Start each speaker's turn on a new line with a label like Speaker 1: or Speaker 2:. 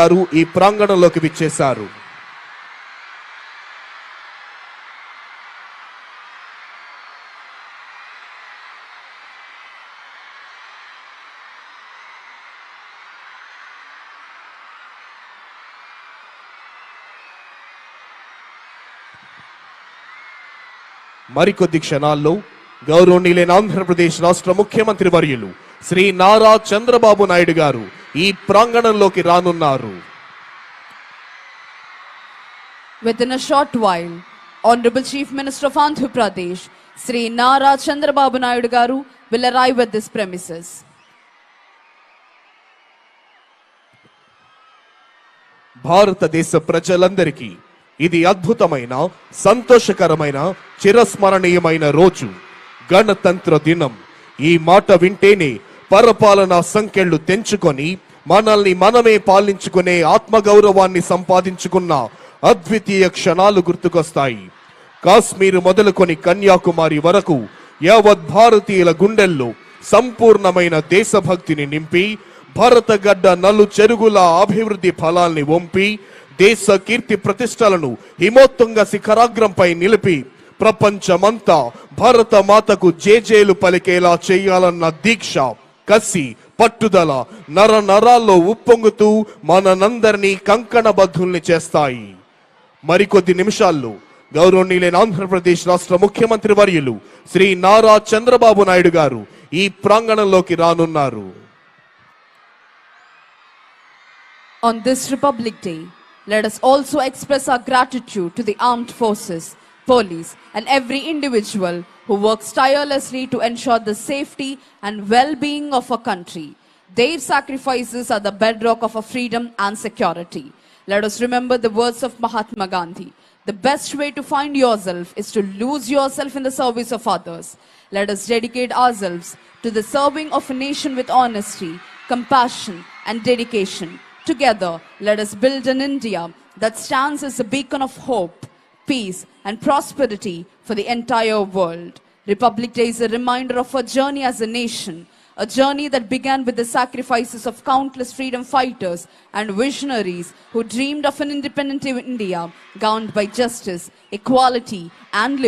Speaker 1: గారు ఈ ప్రాంగణంలోకి విచ్చేశారు. మరికొద్ది క్షణాల్లో గౌరవనీయులైన ఆంధ్రప్రదేశ్ రాష్ట్ర ముఖ్యమంత్రి వర్యులు శ్రీ నారా చంద్రబాబు నాయుడు గారు ఈ ప్రాంగణంలోకి రానున్నారు.
Speaker 2: Within a short while, Honorable Chief Minister of Andhra Pradesh, Sri Nara Chandrababu Naidu Garu, will arrive at this premises.
Speaker 1: భారతదేశ ప్రజలందరికీ ఇది అద్భుతమైన, సంతోషకరమైన, చిరస్మరణీయమైన రోజు, గణతంత్ర దినం. ఈ మాట వింటేనే పరపాలనా సంకెళ్లు తెంచుకొని మనల్ని మనమే పాలించుకునే ఆత్మగౌరవాన్ని సంపాదించుకున్న అద్వితీయ క్షణాలు గుర్తుకొస్తాయి. కాశ్మీర్ మొదలుకొని కన్యాకుమారి వరకు యావత్ భారతీయుల గుండెల్లో సంపూర్ణమైన దేశభక్తిని నింపి, భారతగడ్డ నలు చెరుగుల అభివృద్ధి ఫలాల్ని వంపి, దేశ కీర్తి ప్రతిష్టలను హిమోత్తుంగ శిఖరాగ్రంపై నిలిపి, ప్రపంచమంతా భారత మాతకు జేజేలు పలికేలా చేయాలన్న దీక్ష, కసి, పట్టుదల నర నరాల్లో ఉప్పొంగుతూ మనందరినీ కంకణబద్ధుల్ని చేస్తాయి. మరికొద్ది నిమిషాల్లో గౌరవనీయులైన ఆంధ్రప్రదేశ్ రాష్ట్ర ముఖ్యమంత్రి వర్యులు శ్రీ నారా చంద్రబాబు నాయుడు గారు ఈ ప్రాంగణంలోకి రానున్నారు.
Speaker 2: On this Republic Day, let us also express our gratitude to the armed forces, police, and every individual who works tirelessly to ensure the safety and well-being of our country. Their sacrifices are the bedrock of our freedom and security. Let us remember the words of Mahatma Gandhi. The best way to find yourself is to lose yourself in the service of others. Let us dedicate ourselves to the serving of a nation with honesty, compassion, and dedication. Together, let us build an India that stands as a beacon of hope, peace, and prosperity for the entire world. Republic Day is a reminder of our journey as a nation, a journey that began with the sacrifices of countless freedom fighters and visionaries who dreamed of an independent India governed by justice, equality, and liberty.